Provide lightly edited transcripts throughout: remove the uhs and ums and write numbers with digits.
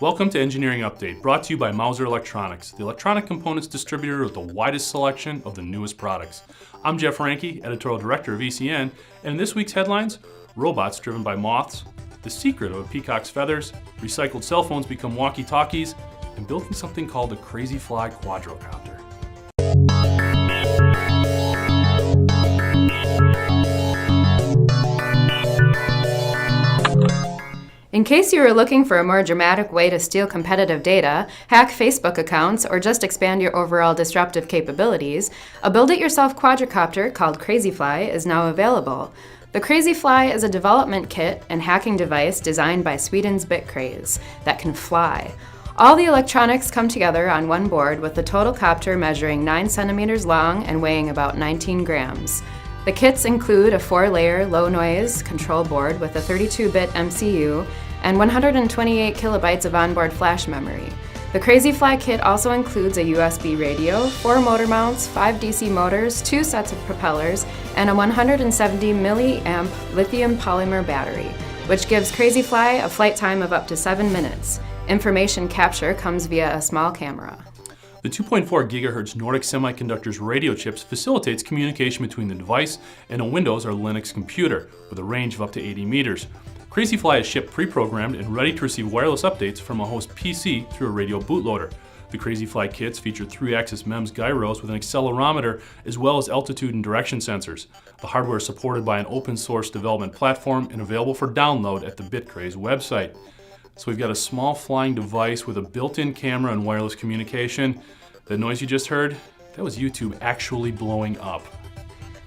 Welcome to Engineering Update, brought to you by Mouser Electronics, the electronic components distributor with the widest selection of the newest products. I'm Jeff Ranke, Editorial Director of ECN, and in this week's headlines, robots driven by moths, the secret of a peacock's feathers, recycled cell phones become walkie-talkies, and building something called the CrazyFly Quadcopter. In case you are looking for a more dramatic way to steal competitive data, hack Facebook accounts, or just expand your overall disruptive capabilities, a build-it-yourself quadcopter called CrazyFly is now available. The CrazyFly is a development kit and hacking device designed by Sweden's BitCraze that can fly. All the electronics come together on one board with the total copter measuring 9 centimeters long and weighing about 19 grams. The kits include a 4-layer low-noise control board with a 32-bit MCU and 128 kilobytes of onboard flash memory. The CrazyFly kit also includes a USB radio, 4 motor mounts, 5 DC motors, 2 sets of propellers, and a 170 milliamp lithium polymer battery, which gives CrazyFly a flight time of up to 7 minutes. Information capture comes via a small camera. The 2.4 GHz Nordic Semiconductor's radio chips facilitates communication between the device and a Windows or Linux computer with a range of up to 80 meters. CrazyFly is shipped pre-programmed and ready to receive wireless updates from a host PC through a radio bootloader. The CrazyFly kits feature 3-axis MEMS gyros with an accelerometer as well as altitude and direction sensors. The hardware is supported by an open source development platform and available for download at the BitCraze website. So we've got a small flying device with a built-in camera and wireless communication. The noise you just heard, that was YouTube actually blowing up.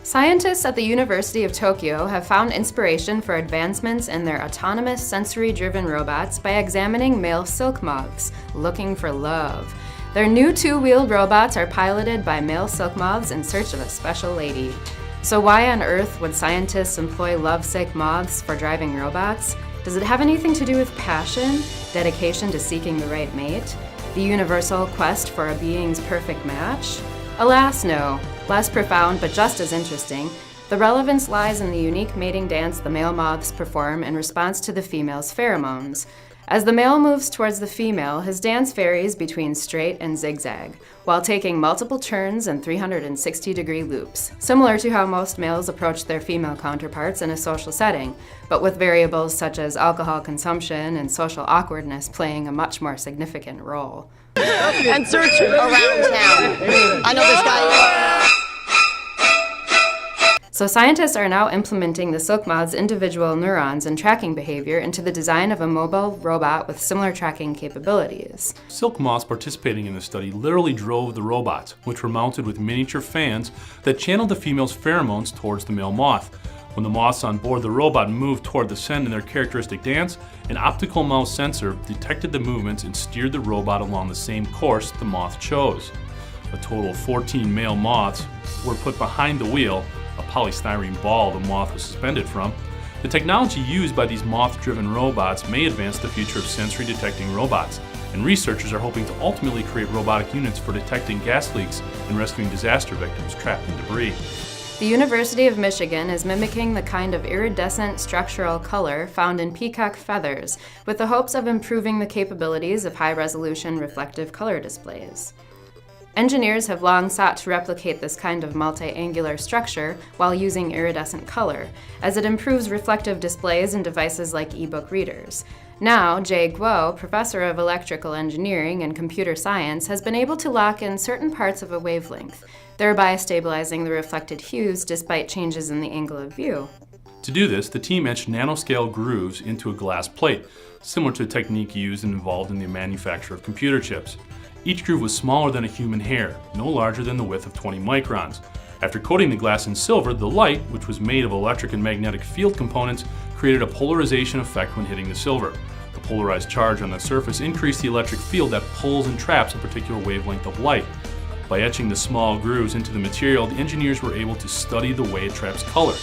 Scientists at the University of Tokyo have found inspiration for advancements in their autonomous sensory-driven robots by examining male silk moths looking for love. Their new 2-wheeled robots are piloted by male silk moths in search of a special lady. So why on earth would scientists employ lovesick moths for driving robots? Does it have anything to do with passion, dedication to seeking the right mate, the universal quest for a being's perfect match? Alas, no. Less profound, but just as interesting, the relevance lies in the unique mating dance the male moths perform in response to the female's pheromones. As the male moves towards the female, his dance varies between straight and zigzag, while taking multiple turns and 360-degree loops, similar to how most males approach their female counterparts in a social setting, but with variables such as alcohol consumption and social awkwardness playing a much more significant role. And search around town. I know this guy. So scientists are now implementing the silk moth's individual neurons and tracking behavior into the design of a mobile robot with similar tracking capabilities. Silk moths participating in the study literally drove the robots, which were mounted with miniature fans that channeled the female's pheromones towards the male moth. When the moths on board the robot moved toward the scent in their characteristic dance, an optical mouse sensor detected the movements and steered the robot along the same course the moth chose. A total of 14 male moths were put behind the wheel, a polystyrene ball the moth was suspended from. The technology used by these moth-driven robots may advance the future of sensory-detecting robots, and researchers are hoping to ultimately create robotic units for detecting gas leaks and rescuing disaster victims trapped in debris. The University of Michigan is mimicking the kind of iridescent structural color found in peacock feathers, with the hopes of improving the capabilities of high-resolution reflective color displays. Engineers have long sought to replicate this kind of multi-angular structure while using iridescent color, as it improves reflective displays in devices like e-book readers. Now, Jay Guo, professor of electrical engineering and computer science, has been able to lock in certain parts of a wavelength, thereby stabilizing the reflected hues despite changes in the angle of view. To do this, the team etched nanoscale grooves into a glass plate, similar to a technique used and involved in the manufacture of computer chips. Each groove was smaller than a human hair, no larger than the width of 20 microns. After coating the glass in silver, the light, which was made of electric and magnetic field components, created a polarization effect when hitting the silver. The polarized charge on the surface increased the electric field that pulls and traps a particular wavelength of light. By etching the small grooves into the material, the engineers were able to study the way it traps color.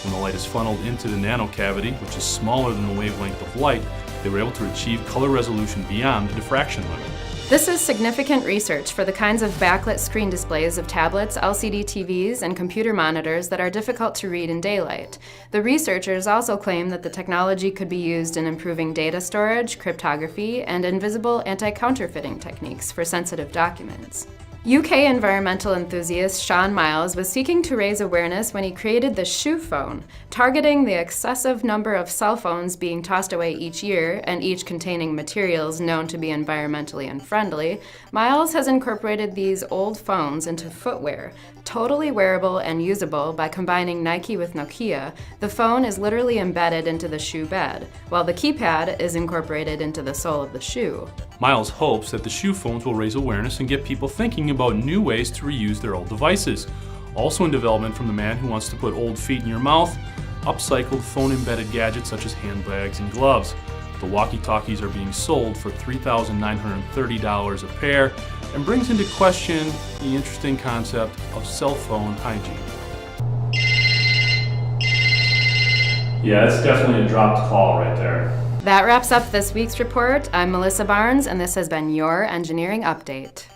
When the light is funneled into the nanocavity, which is smaller than the wavelength of light, they were able to achieve color resolution beyond the diffraction limit. This is significant research for the kinds of backlit screen displays of tablets, LCD TVs, and computer monitors that are difficult to read in daylight. The researchers also claim that the technology could be used in improving data storage, cryptography, and invisible anti-counterfeiting techniques for sensitive documents. UK environmental enthusiast Sean Miles was seeking to raise awareness when he created the shoe phone, targeting the excessive number of cell phones being tossed away each year and each containing materials known to be environmentally unfriendly. Miles has incorporated these old phones into footwear, totally wearable and usable by combining Nike with Nokia. The phone is literally embedded into the shoe bed, while the keypad is incorporated into the sole of the shoe. Miles hopes that the shoe phones will raise awareness and get people thinking about new ways to reuse their old devices. Also in development from the man who wants to put old feet in your mouth, upcycled phone-embedded gadgets such as handbags and gloves. The walkie-talkies are being sold for $3,930 a pair and brings into question the interesting concept of cell phone hygiene. Yeah, it's definitely a dropped call right there. That wraps up this week's report. I'm Melissa Barnes, and this has been your Engineering Update.